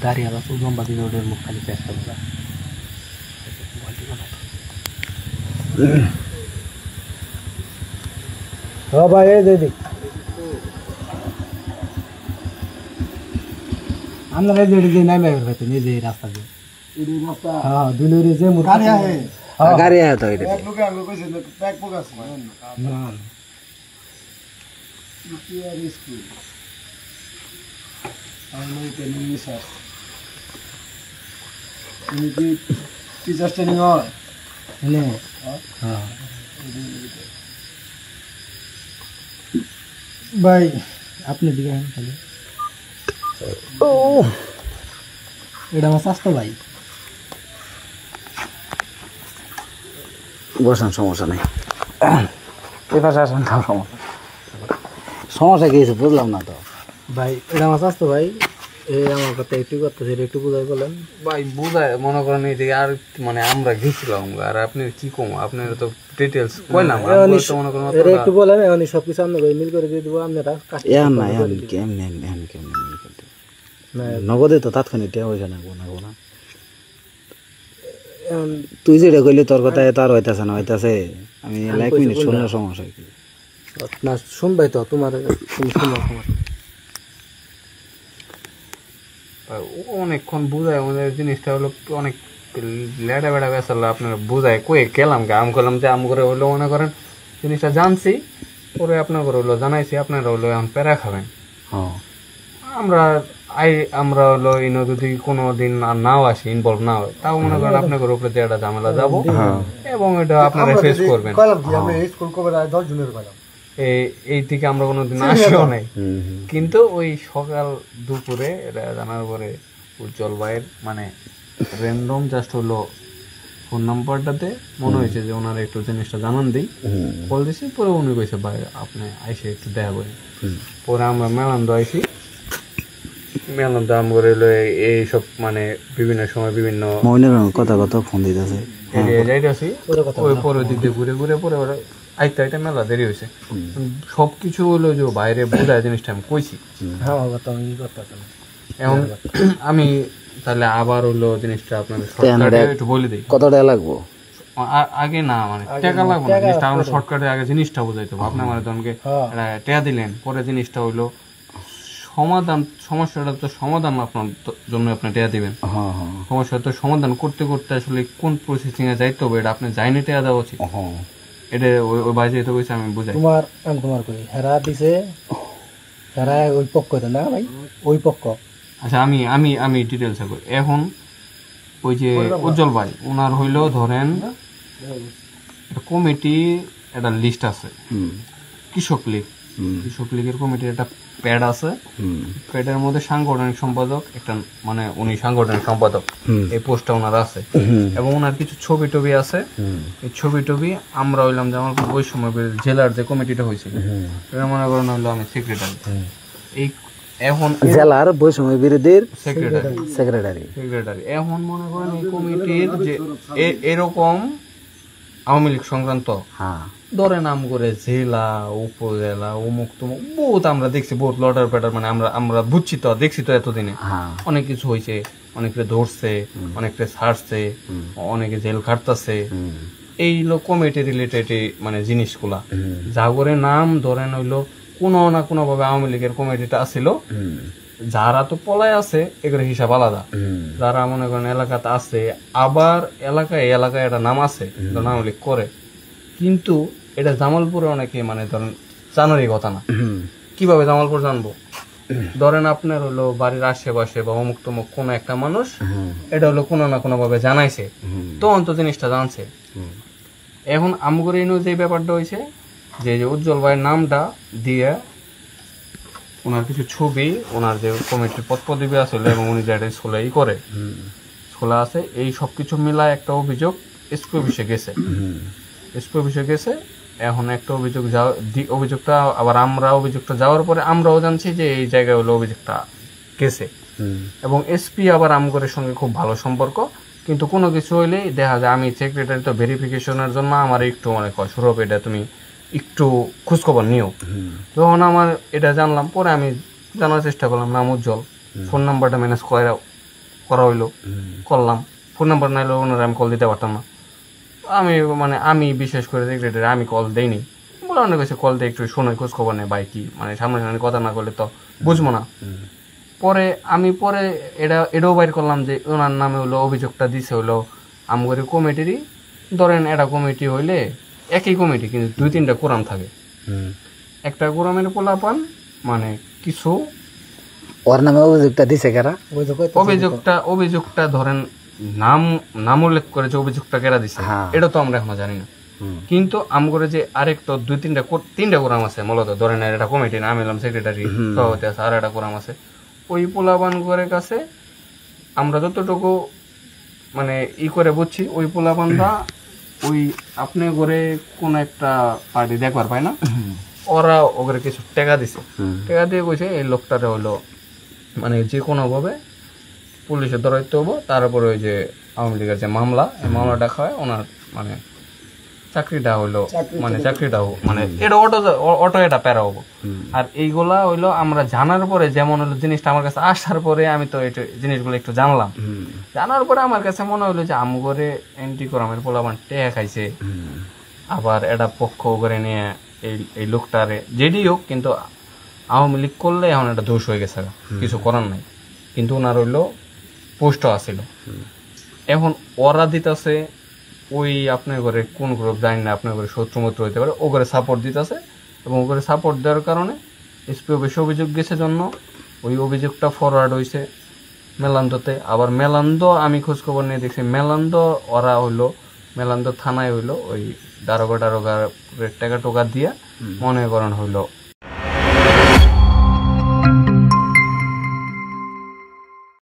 দাঁড়িয়ে আলা তো লম্বা দিকে ওদের মুখ খালি চেষ্টা করা হ্যাঁ ভাই এই দিদি আপনারা যে নাই মেয়ে হইতে নিজে রাস্তা দিয়ে হ্যাঁ দুলুরি যে মুখ গাড়ি আয় তো এটা এক লোকে আগে কইছে প্যাক পোক আছে না ইপিআর স্কুল আমি ট্রেনিং স্যার তুমি কি টিচার ট্রেনিং হয় হ্যাঁ হ্যাঁ ভাই আপনি দিকে খালি ও এটা আমার স্বাস্থ্য ভাই বসান সমস্যা নেই এই পাশে আসেন তাও সমস্যা কি হয়েছে বুঝলাম না তো ভাই এটা আমার স্বাস্থ্য ভাই এই আমার কথা একটু করতেছে একটু বুঝাই বলেন ভাই বুঝায় মনে করেন এদিকে আর মানে আমরা গেছিলাম আর আপনি কি কম আপনার তো ডিটেলস কইলাম মনে করেন একটু বলেন এখন সবকিছু আমরা মিল করে দিয়ে দেবো আপনারা না কেমনে নগদে তো তাৎক্ষণিক টেয়া হয়েছে না গোনা তুই যেটা কইলি তোর কথা তো আর হইতাছে না হইতাছে আমি এক মিনিট শুনলে সমস্যা কি না শুনবাই তো তোমার তুমি শুনো সমস্যা অনেকক্ষণ বুঝায় আমাদের জিনিসটা হলো অনেক লেডা বেড়া বেসাল আপনার বুঝায় কয়ে গেলাম আম করলাম যে আম করে হইলো মনে করেন জিনিসটা জানছি পরে আপনার করে হইলো জানাইছি আপনারা হইলো এখন প্যারা খাবেন আমরা হলো ইনো যদি কোনো দিন আর নাও আসি ইনভলভ না হয় তাও মনে করেন আপনার উপরে যে একটা ঝামেলা যাবো এবং এটা আপনারা ফেস করবেন এই থেকে আমরা কোনোদিন আসিও নাই কিন্তু ওই সকাল দুপুরে এটা জানার পরে উজ্জ্বল ভাইয়ের মানে র্যান্ডম জাস্ট হলো ফোন নাম্বারটাতে মনে হয়েছে যে ওনারা একটু জিনিসটা জানান দিই কল দিছি পরে উনি কইছে ভাই আপনি আইসে একটু দেখা করেন পরে আমরা মেলান্দ আইসি মেলান্দ আম করে এইসব মানে বিভিন্ন সময় বিভিন্ন কথা ফোন দিতেছে যাইতেছি ওই পরের দিক দিয়ে ঘুরে ঘুরে পরে ওরা আইতে মেলা দেরি হয়েছে সবকিছু হলো যে বাইরে বোঝায় জিনিসটা আমি কইছি এখন আমি তাহলে আবার হলো জিনিসটা আপনাদের একটু বলে দিই কত টাকা লাগবো আগে না মানে টাকা লাগবে না জিনিসটা আমরা শর্টকাটে আগে জিনিসটা বোঝাইতে হবে আপনি আমার জনকে টাকা দিলেন পরে জিনিসটা হইলো সমাধান সমস্যাটা তো সমাধান আপনার জন্য আপনি টাকা দিবেন সমস্যা তো সমাধান করতে করতে আসলে কোন প্রসেসিং এ যাইতে হবে এটা আপনি যাইনি টাকা দেওয়া উচিত এটা ওই বাইরে যেতে কইছে আমি বুঝাই তোমার কই হেরা দিছে হেরা ওই পক্ষ না ভাই ওই পক্ষ আচ্ছা আমি ডিটেইলস কই এখন ওই যে উজ্জ্বল ভাই ওনার হইলো ধরেন একটা কমিটি একটা লিস্ট আছে কৃষক লীগের কমিটির একটা প্যাড আছে প্যাডের মধ্যে সাংগঠনিক সম্পাদক একটা মানে উনি সাংগঠনিক সম্পাদক এই পোস্টটা ওনার আছে এবং ওনার কিছু ছবি টবি আছে এই ছবি টবি আমরা হইলাম যে আমার ওই সময় জেলার যে কমিটিটা হয়েছিল এটা মনে করেন হইলো আমি সেক্রেটারি এই এখন জেলার বৈষম্য বিরোধীর সেক্রেটারি এখন মনে করেন এই কমিটির যে এরকম আওয়ামী লীগ সংক্রান্ত ধরে নাম করে জেলা উপজেলা অমুক তমুক বহুত আমরা দেখছি বহুত লটার প্যাটার মানে আমরা বুঝছি তো দেখছি তো এতদিনে অনেক কিছু হয়েছে অনেকে ধরছে অনেকে ছাড়ছে অনেকে জেল খাটতেছে এই কমিটি রিলেটেড মানে জিনিসগুলা জাগরে নাম ধরেন হইলো কোনো না কোনো ভাবে আওয়ামী লীগের কমিটিটা আসছিল যারা তো পলায় আছে এগুলো হিসাব আলাদা যারা মনে করেন এলাকাতে আছে আবার এলাকায় একটা নাম আছে আওয়ামী লীগ করে কিন্তু এটা জামালপুরে অনেকে মানে ধরেন জানারই কথা না কিভাবে জামালপুর জানবো ধরেন আপনার হলো বাড়ির আশেপাশে বা অমুক তমুক কোনো একটা মানুষ এটা হলো কোনো না কোনো ভাবে জানাইছে তখন তো জিনিসটা জানছে এখন আমগরে যে ব্যাপারটা হয়েছে যে উজ্জ্বল ভাইয়ের নামটা দিয়ে ওনার কিছু ছবি ওনার যে কমিটির পদপদবি আসলে এবং উনি যেটা স্কুলে করে স্কুলে আছে এই সবকিছু মিলায় একটা অভিযোগ এসপি অফিসে গেছে এখন একটা অভিযোগটা আবার অভিযোগটা যাওয়ার পরে আমরাও জানছি যে এই জায়গায় হলো অভিযোগটা গেছে এবং এসপি আবার আমগরের সঙ্গে খুব ভালো সম্পর্ক, কিন্তু কোনো কিছু হইলেই দেখা যায় আমি সেক্রেটারি তো ভেরিফিকেশনের জন্য আমার একটু মানে কয় সৌরভ এটা তুমি একটু খোঁজখবর নিও। যখন আমার এটা জানলাম পরে আমি জানার চেষ্টা করলাম, নাম উজ্জ্বল, ফোন নাম্বারটা ম্যানেজ করা হইলো, করলাম। ফোন নাম্বার নাইলে ওনারা আমি কল দিতে পারতাম না। আমি বিশেষ করে সেক্রেটারি আমি কল দেইনি বলে অনেক কিছু কল দিয়ে একটু শোনাই খোঁজ খবর নেই ভাই কি মানে সামনে কথা না করলে তো বুঝবো না। পরে এটাও বাইর করলাম যে ওনার নামে হলো অভিযোগটা দিছে হলো আমগরি কমিটিরই, ধরেন একটা কমিটি হইলে একই কমিটি কিন্তু 2-3টা কোরাম থাকে, একটা কোরামের পোলাপান মানে কিছু ওর নামে অভিযোগটা দিছে কারা, অভিযোগটা ধরেন নাম উল্লেখ করে যে অভিযোগটা কেরা দিছে এটা তো আমরা এখনো জানি না, কিন্তু আমগরে যে আরেকটা 2-3টা কোরাম আছে মূলত ধরেন একটা কমিটি নাম এলাম সেক্রেটারি সভাপতি আছে আর একটা কোরাম আছে, ওই পোলাপান করে কাছে আমরা যতটুকু মানে করে বুঝছি ওই পোলাপানরা ওই আপনি করে কোন একটা পার্টি দেখবার পায় না, ওরা ওদের কিছু টাকা দিছে, টাকা দিয়ে কইছে এই লোকটারে হলো মানে যে কোনো ভাবে পুলিশে ধরাইতে হবো, তারপরে ওই যে আওয়ামী লীগের যে মামলা এই মামলাটা খাওয়ায় ওনার মানে চাকরিটা হইলো মানে এটা অটো এটা প্যারা হবো। আর এইগুলা হইলো আমরা জানার পরে যেমন হলো জিনিসটা আমার কাছে আসার পরে আমি তো এই জিনিসগুলো একটু জানার পরে আমার কাছে মনে হলো যে আমগরে এন্টি করামের পোলাপান টেয়া খাইছে, আবার এটা পক্ষ করে নিয়ে এই লোকটারে যেটি হোক কিন্তু আওয়ামী লীগ করলে এখন এটা দোষ হয়ে গেছে, কিছু করার নাই, কিন্তু ওনার হইলো পোস্টও আসিল। এখন ওরা দিতেছে ওই আপনার ঘরে কোন গ্রুপ জানি না, আপনার ঘরে শত্রুমত্র হইতে পারে, ও করে সাপোর্ট দিতেছে এবং ও করে সাপোর্ট দেওয়ার কারণে এসপি অফিসে অভিযোগ গেছে জন্য ওই অভিযোগটা ফরওয়ার্ড হয়েছে মেলান্দতে। আবার মেলান্দ আমি খোঁজখবর নিয়ে দেখছি মেলান্দ ওরা হইলো মেলান্দ থানায় হইলো ওই দারোগা টাকা টোকা দিয়া মনে করেন হইলো